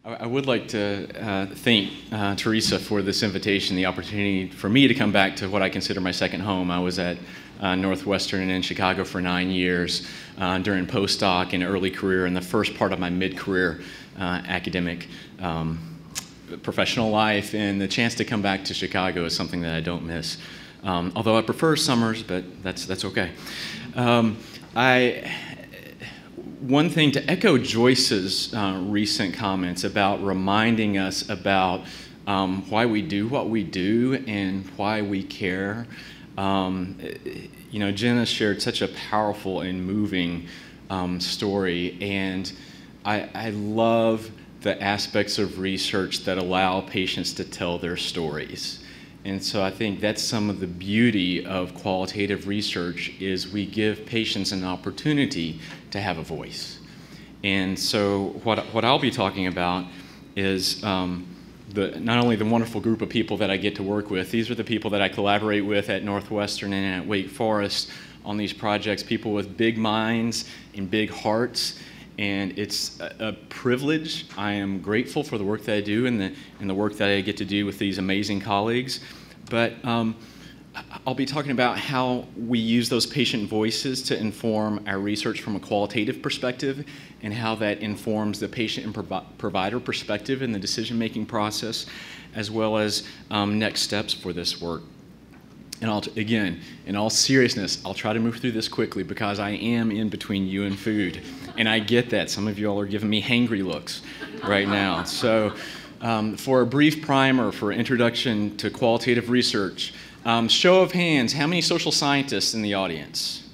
I would like to thank Teresa for this invitation, the opportunity for me to come back to what I consider my second home. I was at Northwestern in Chicago for 9 years during postdoc and early career, and the first part of my mid-career academic professional life, and the chance to come back to Chicago is something that I don't miss. Although I prefer summers, but that's okay. One thing to echo Joyce's recent comments about reminding us about why we do what we do and why we care. You know, Jenna shared such a powerful and moving story, and I love the aspects of research that allow patients to tell their stories. And so I think that's some of the beauty of qualitative research, is we give patients an opportunity to have a voice. And so what I'll be talking about is not only the wonderful group of people that I get to work with. These are the people that I collaborate with at Northwestern and at Wake Forest on these projects, people with big minds and big hearts. And it's a privilege. I am grateful for the work that I do and the work that I get to do with these amazing colleagues. But I'll be talking about how we use those patient voices to inform our research from a qualitative perspective, and how that informs the patient and provider perspective in the decision-making process, as well as next steps for this work. And again, in all seriousness, I'll try to move through this quickly because I am in between you and food. And I get that. Some of you all are giving me hangry looks right now. So for a brief primer for introduction to qualitative research, show of hands, how many social scientists in the audience?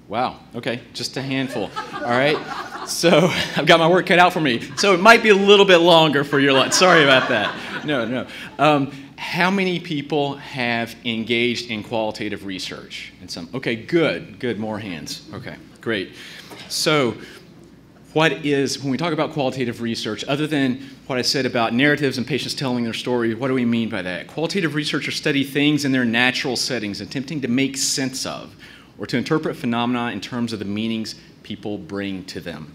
Wow, okay, just a handful. All right, so I've got my work cut out for me. So it might be a little bit longer for your lunch. Sorry about that. No. How many people have engaged in qualitative research? And some. Okay, good, more hands. Okay, great. So when we talk about qualitative research, other than what I said about narratives and patients telling their story, what do we mean by that? Qualitative researchers study things in their natural settings, attempting to make sense of or to interpret phenomena in terms of the meanings people bring to them.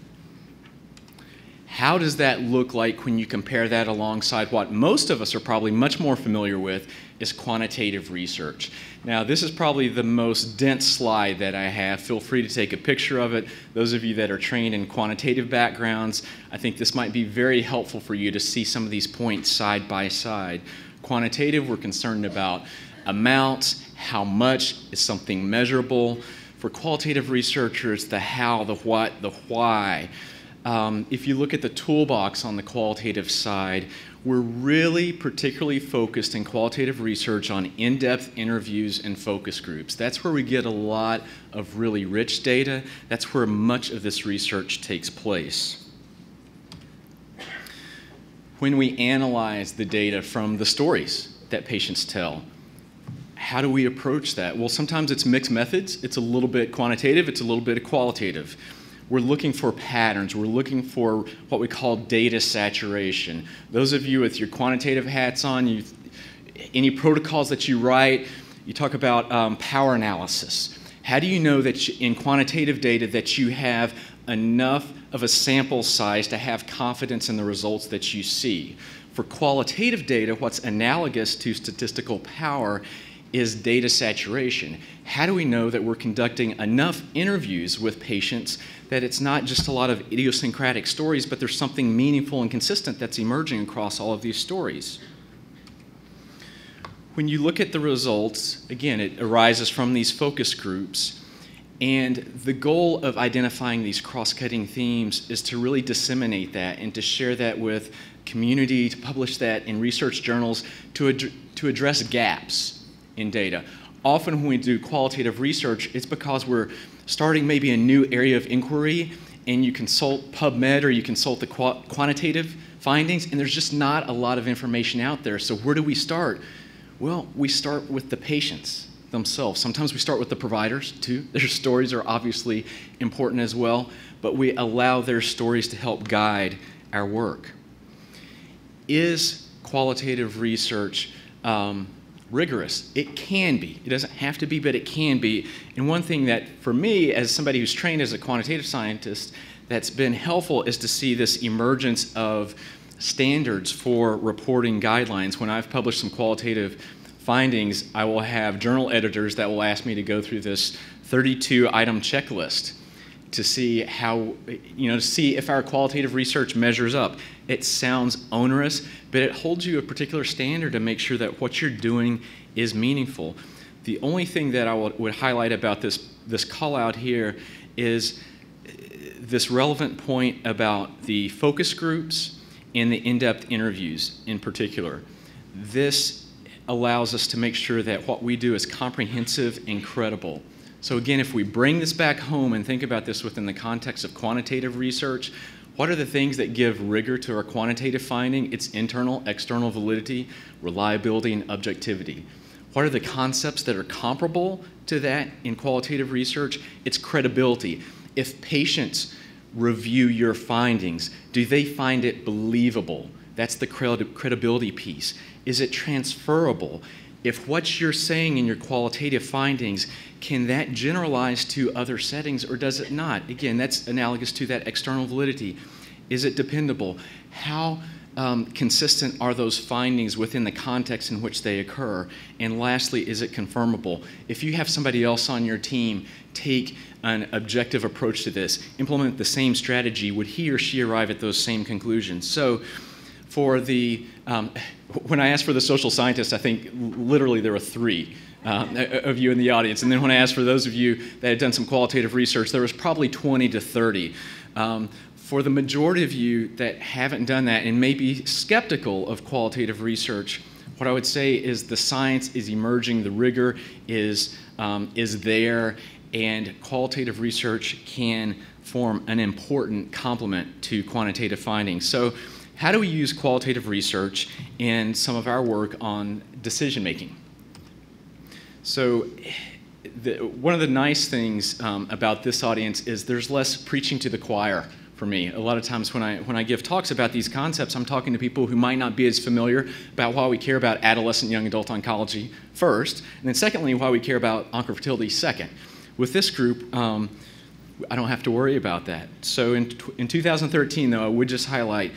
How does that look like when you compare that alongside what most of us are probably much more familiar with, is quantitative research? Now, this is probably the most dense slide that I have. Feel free to take a picture of it. Those of you that are trained in quantitative backgrounds, I think this might be very helpful for you to see some of these points side by side. Quantitative, we're concerned about amounts, how much is something measurable. For qualitative researchers, the how, the what, the why. If you look at the toolbox on the qualitative side, we're really particularly focused in qualitative research on in-depth interviews and focus groups. That's where we get a lot of really rich data. That's where much of this research takes place. When we analyze the data from the stories that patients tell, how do we approach that? Well, sometimes it's mixed methods. It's a little bit quantitative, it's a little bit qualitative. We're looking for patterns. We're looking for what we call data saturation. Those of you with your quantitative hats on, any protocols that you write, you talk about power analysis. How do you know that in quantitative data that you have enough of a sample size to have confidence in the results that you see? For qualitative data, what's analogous to statistical power is data saturation. How do we know that we're conducting enough interviews with patients that it's not just a lot of idiosyncratic stories, but there's something meaningful and consistent that's emerging across all of these stories? When you look at the results, again, it arises from these focus groups, and the goal of identifying these cross-cutting themes is to really disseminate that and to share that with community, to publish that in research journals, to address gaps in data. Often when we do qualitative research, it's because we're starting maybe a new area of inquiry, and you consult PubMed or you consult the quantitative findings, and there's just not a lot of information out there. So where do we start? Well, we start with the patients themselves. Sometimes we start with the providers too. Their stories are obviously important as well, but we allow their stories to help guide our work. Is qualitative research rigorous? It can be. It doesn't have to be, but it can be. And one thing that, for me, as somebody who's trained as a quantitative scientist, that's been helpful is to see this emergence of standards for reporting guidelines. When I've published some qualitative findings, I will have journal editors that will ask me to go through this 32-item checklist to see how, to see if our qualitative research measures up. It sounds onerous, but it holds you a particular standard to make sure that what you're doing is meaningful. The only thing that I would highlight about this call out here is this relevant point about the focus groups and the in-depth interviews in particular. This allows us to make sure that what we do is comprehensive and credible. So again, if we bring this back home and think about this within the context of quantitative research, what are the things that give rigor to our quantitative finding? It's internal, external validity, reliability, and objectivity. What are the concepts that are comparable to that in qualitative research? It's credibility. If patients review your findings, do they find it believable? That's the credibility piece. Is it transferable? If what you're saying in your qualitative findings, can that generalize to other settings or does it not? Again, that's analogous to that external validity. Is it dependable? How consistent are those findings within the context in which they occur? And lastly, is it confirmable? If you have somebody else on your team take an objective approach to this, implement the same strategy, would he or she arrive at those same conclusions? So for the, when I asked for the social scientists, I think literally there were 3 of you in the audience. And then when I asked for those of you that had done some qualitative research, there was probably 20 to 30. For the majority of you that haven't done that and may be skeptical of qualitative research, what I would say is the science is emerging, the rigor is there, and qualitative research can form an important complement to quantitative findings. So how do we use qualitative research in some of our work on decision making? So one of the nice things about this audience is there's less preaching to the choir for me. A lot of times when I give talks about these concepts, I'm talking to people who might not be as familiar about why we care about adolescent young adult oncology first, and then secondly, why we care about oncofertility second. With this group, I don't have to worry about that. So in 2013, though, I would just highlight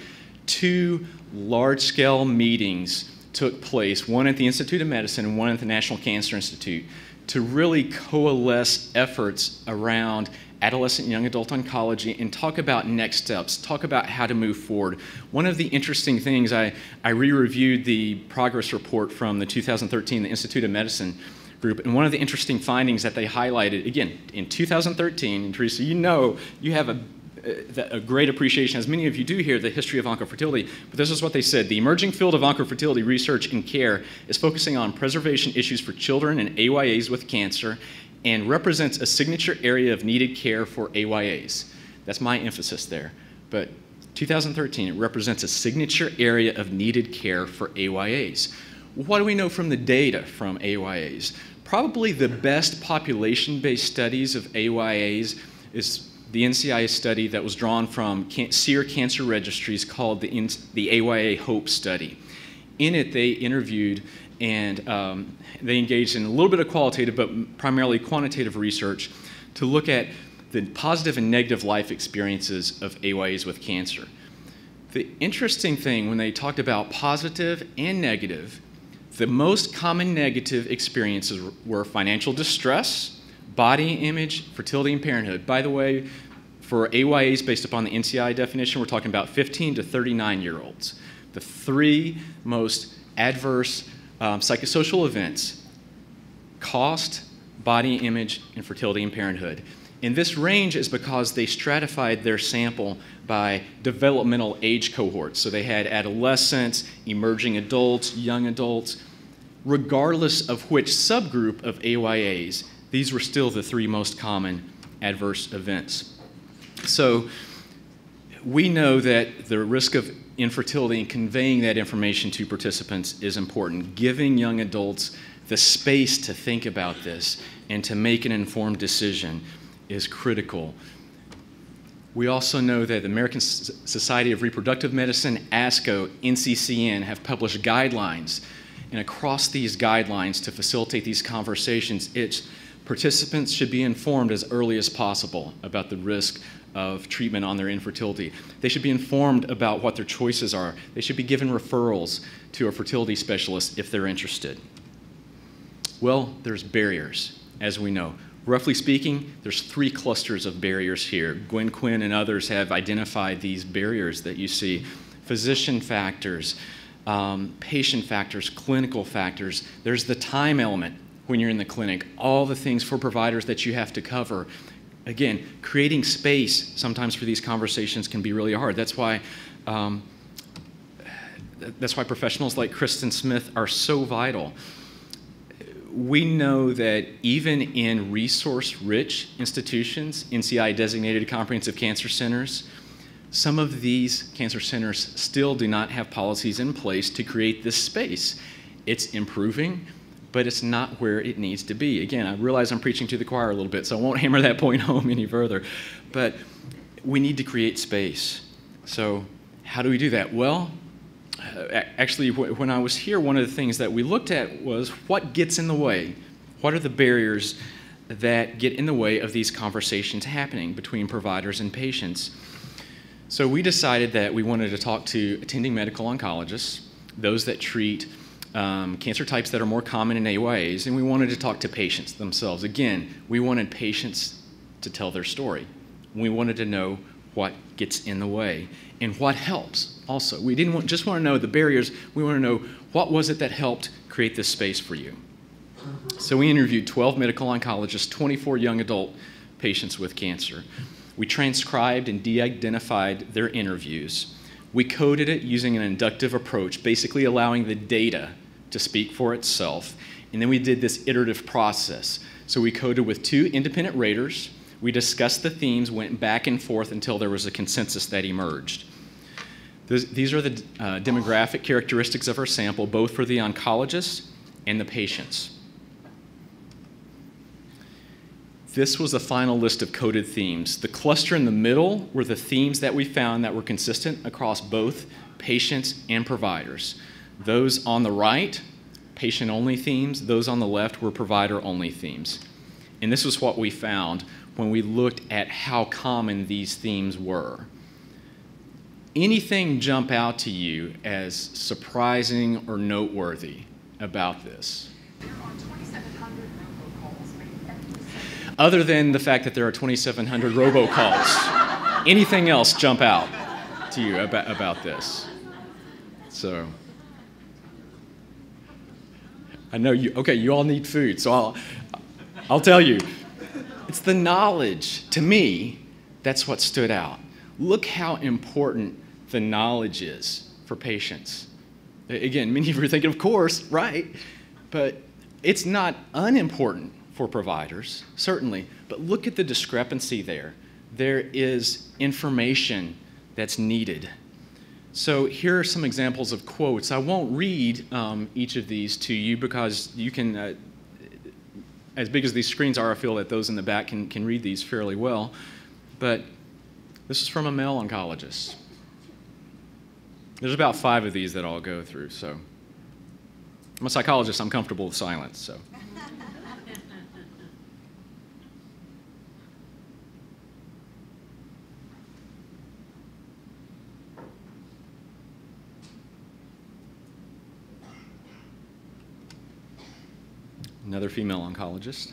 2 large-scale meetings took place, one at the Institute of Medicine and one at the National Cancer Institute, to really coalesce efforts around adolescent young adult oncology and talk about next steps, talk about how to move forward. One of the interesting things, I re-reviewed the progress report from the 2013 the Institute of Medicine group, and one of the interesting findings that they highlighted, again, in 2013, and Teresa, you have a great appreciation, as many of you do here, the history of oncofertility, but this is what they said. The emerging field of oncofertility research and care is focusing on preservation issues for children and AYAs with cancer and represents a signature area of needed care for AYAs. That's my emphasis there. But 2013, it represents a signature area of needed care for AYAs. What do we know from the data from AYAs? Probably the best population-based studies of AYAs is the NCI study that was drawn from SEER cancer registries called the AOA Hope Study. In it, they interviewed and they engaged in a little bit of qualitative, but primarily quantitative research to look at the positive and negative life experiences of AYAs with cancer. The interesting thing, when they talked about positive and negative, the most common negative experiences were financial distress, body image, fertility, and parenthood. By the way, for AYAs based upon the NCI definition, we're talking about 15 to 39-year-olds. The 3 most adverse psychosocial events: cost, body image, and fertility and parenthood. And this range is because they stratified their sample by developmental age cohorts. So they had adolescents, emerging adults, young adults. Regardless of which subgroup of AYAs, these were still the 3 most common adverse events. So we know that the risk of infertility and conveying that information to participants is important. Giving young adults the space to think about this and to make an informed decision is critical. We also know that the American Society of Reproductive Medicine, ASCO, NCCN have published guidelines, and across these guidelines to facilitate these conversations, participants should be informed as early as possible about the risk of treatment on their infertility. They should be informed about what their choices are. They should be given referrals to a fertility specialist if they're interested. Well, there's barriers, as we know. Roughly speaking, there's 3 clusters of barriers here. Gwen Quinn and others have identified these barriers that you see. Physician factors, patient factors, clinical factors. There's the time element when you're in the clinic, all the things for providers that you have to cover. Again, creating space sometimes for these conversations can be really hard. That's why professionals like Kristen Smith are so vital. We know that even in resource-rich institutions, NCI-designated comprehensive cancer centers, some of these cancer centers still do not have policies in place to create this space. It's improving, but it's not where it needs to be. Again, I realize I'm preaching to the choir a little bit, so I won't hammer that point home any further. But we need to create space. So how do we do that? Well, actually, when I was here, one of the things that we looked at was what gets in the way? What are the barriers that get in the way of these conversations happening between providers and patients? So we decided that we wanted to talk to attending medical oncologists, those that treat cancer types that are more common in AOAs, and we wanted to talk to patients themselves. Again, we wanted patients to tell their story. We wanted to know what gets in the way and what helps also. We didn't just want to know the barriers, we want to know what was it that helped create this space for you. So we interviewed 12 medical oncologists, 24 young adult patients with cancer. We transcribed and de-identified their interviews. We coded it using an inductive approach, basically allowing the data to speak for itself. And then we did this iterative process. So we coded with 2 independent raters. We discussed the themes, went back and forth until there was a consensus that emerged. These are the demographic characteristics of our sample, both for the oncologists and the patients. This was the final list of coded themes. The cluster in the middle were the themes that we found that were consistent across both patients and providers. Those on the right, patient-only themes. Those on the left were provider-only themes. And this was what we found when we looked at how common these themes were. Anything jump out to you as surprising or noteworthy about this? Other than the fact that there are 2,700 robocalls, anything else jump out to you about this? So, I know you, okay, you all need food, so I'll tell you. It's the knowledge, to me, that's what stood out. Look how important the knowledge is for patients. Again, many of you are thinking, of course, right? But it's not unimportant for providers, certainly, but look at the discrepancy there. There is information that's needed. So here are some examples of quotes. I won't read each of these to you because you can, as big as these screens are, I feel that those in the back can read these fairly well. But this is from a male oncologist. There's about 5 of these that I'll go through, so. I'm a psychologist, I'm comfortable with silence, so. Another female oncologist.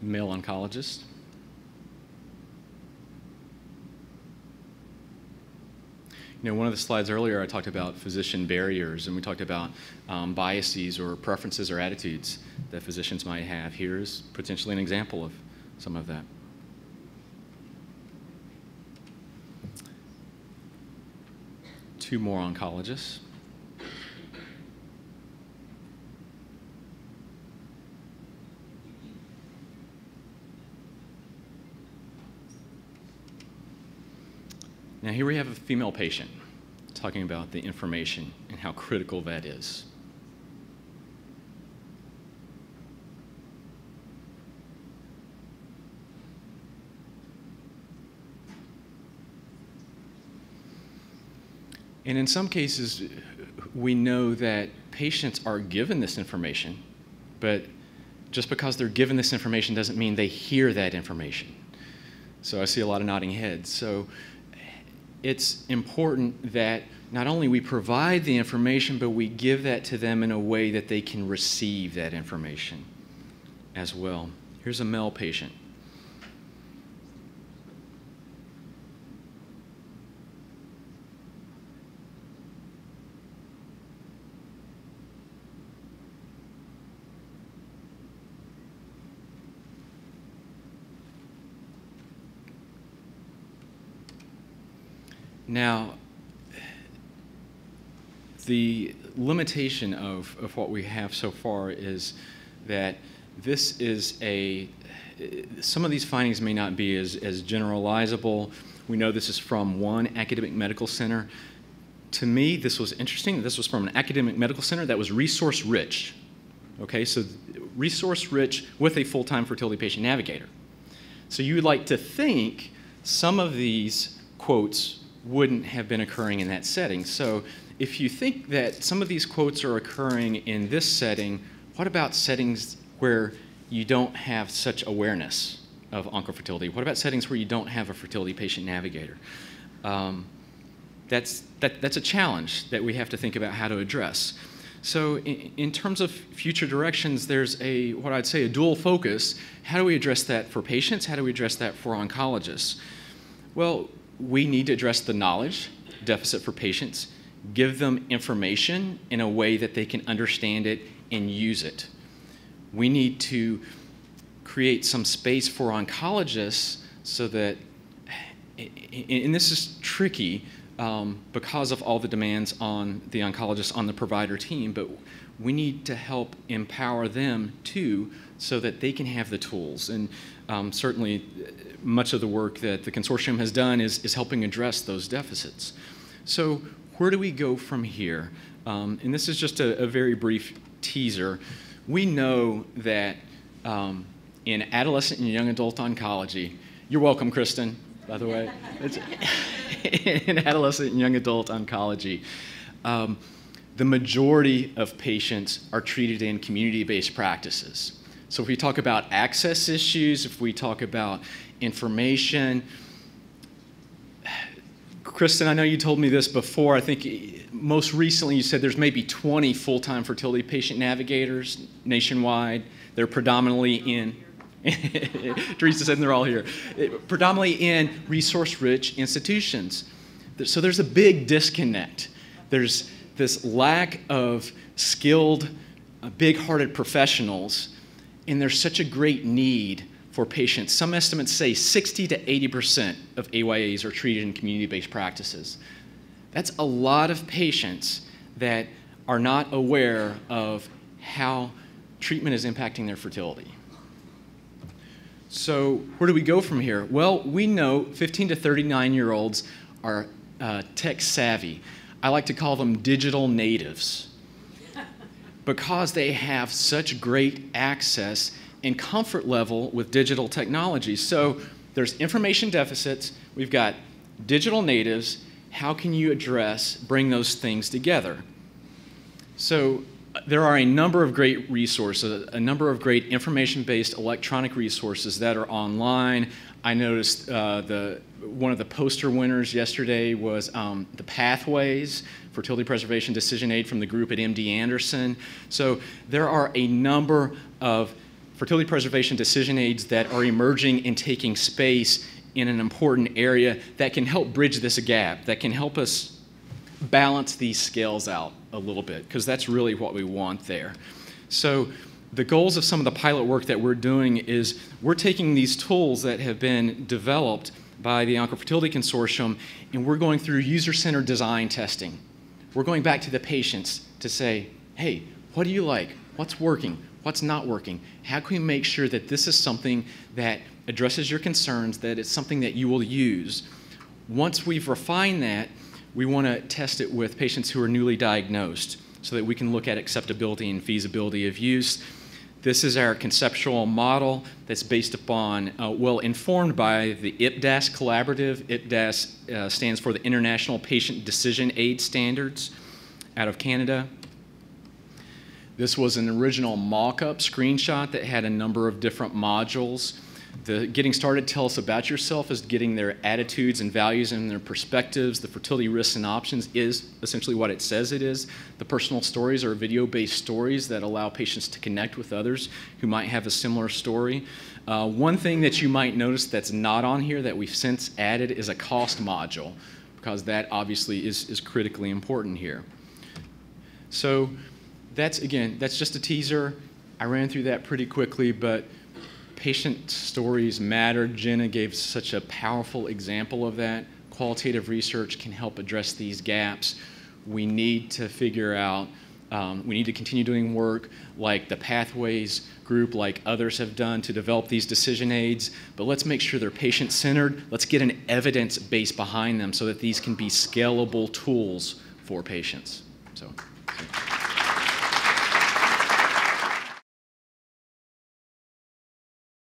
Male oncologist. You know, one of the slides earlier, I talked about physician barriers, and we talked about biases or preferences or attitudes that physicians might have. Here's potentially an example of some of that. Two more oncologists. Now here we have a female patient talking about the information and how critical that is. And in some cases, we know that patients are given this information, but just because they're given this information doesn't mean they hear that information. So I see a lot of nodding heads. So it's important that not only we provide the information, but we give that to them in a way that they can receive that information as well. Here's a male patient. Now, the limitation of what we have so far is that this is some of these findings may not be as generalizable. We know this is from one academic medical center. To me, this was interesting. This was from an academic medical center that was resource-rich. Okay, so resource-rich with a full-time fertility patient navigator. So you would like to think some of these quotes wouldn't have been occurring in that setting. So if you think that some of these quotes are occurring in this setting, what about settings where you don't have such awareness of oncofertility? What about settings where you don't have a fertility patient navigator? That's a challenge that we have to think about how to address. So in terms of future directions, there's what I'd say a dual focus. How do we address that for patients? How do we address that for oncologists? Well, we need to address the knowledge deficit for patients, give them information in a way that they can understand it and use it. We need to create some space for oncologists so that, and this is tricky because of all the demands on the oncologists on the provider team, but we need to help empower them too so that they can have the tools. And certainly much of the work that the consortium has done is helping address those deficits. So where do we go from here? And this is just a very brief teaser. We know that in adolescent and young adult oncology, you're welcome, Kristen, by the way. In adolescent and young adult oncology, the majority of patients are treated in community-based practices. So if we talk about access issues, if we talk about information, Kristen, I know you told me this before. I think most recently you said there's maybe 20 full-time fertility patient navigators nationwide. They're predominantly in, Teresa said they're all here, predominantly in resource-rich institutions. So there's a big disconnect. There's this lack of skilled, big-hearted professionals, and there's such a great need for patients. Some estimates say 60 to 80% of AYAs are treated in community-based practices. That's a lot of patients that are not aware of how treatment is impacting their fertility. So where do we go from here? Well, we know 15 to 39-year-olds are tech savvy. I like to call them digital natives because they have such great access and comfort level with digital technology. So there's information deficits. We've got digital natives. How can you bring those things together? So there are a number of great resources, a number of great information-based electronic resources that are online. I noticed one of the poster winners yesterday was the Pathways, Fertility Preservation Decision Aid from the group at MD Anderson. So there are a number of fertility preservation decision aids that are emerging and taking space in an important area that can help bridge this gap, that can help us balance these scales out a little bit, because that's really what we want there. So the goals of some of the pilot work that we're doing is we're taking these tools that have been developed by the Oncofertility Consortium, and we're going through user-centered design testing. We're going back to the patients to say, hey, what do you like? What's working? What's not working? How can we make sure that this is something that addresses your concerns, that it's something that you will use? Once we've refined that, we want to test it with patients who are newly diagnosed so that we can look at acceptability and feasibility of use. This is our conceptual model that's based upon, well, informed by the IPDAS collaborative. IPDAS stands for the International Patient Decision Aid Standards out of Canada. This was an original mock-up screenshot that had a number of different modules. The getting started, tell us about yourself, is getting their attitudes and values and their perspectives. The fertility risks and options is essentially what it says it is. The personal stories are video-based stories that allow patients to connect with others who might have a similar story. One thing that you might notice that's not on here that we've since added is a cost module, because that obviously is critically important here. So that's just a teaser. I ran through that pretty quickly, but patient stories matter. Jenna gave such a powerful example of that. Qualitative research can help address these gaps. We need to figure out, we need to continue doing work like the Pathways group, like others have done to develop these decision aids, but let's make sure they're patient-centered. Let's get an evidence base behind them so that these can be scalable tools for patients. So.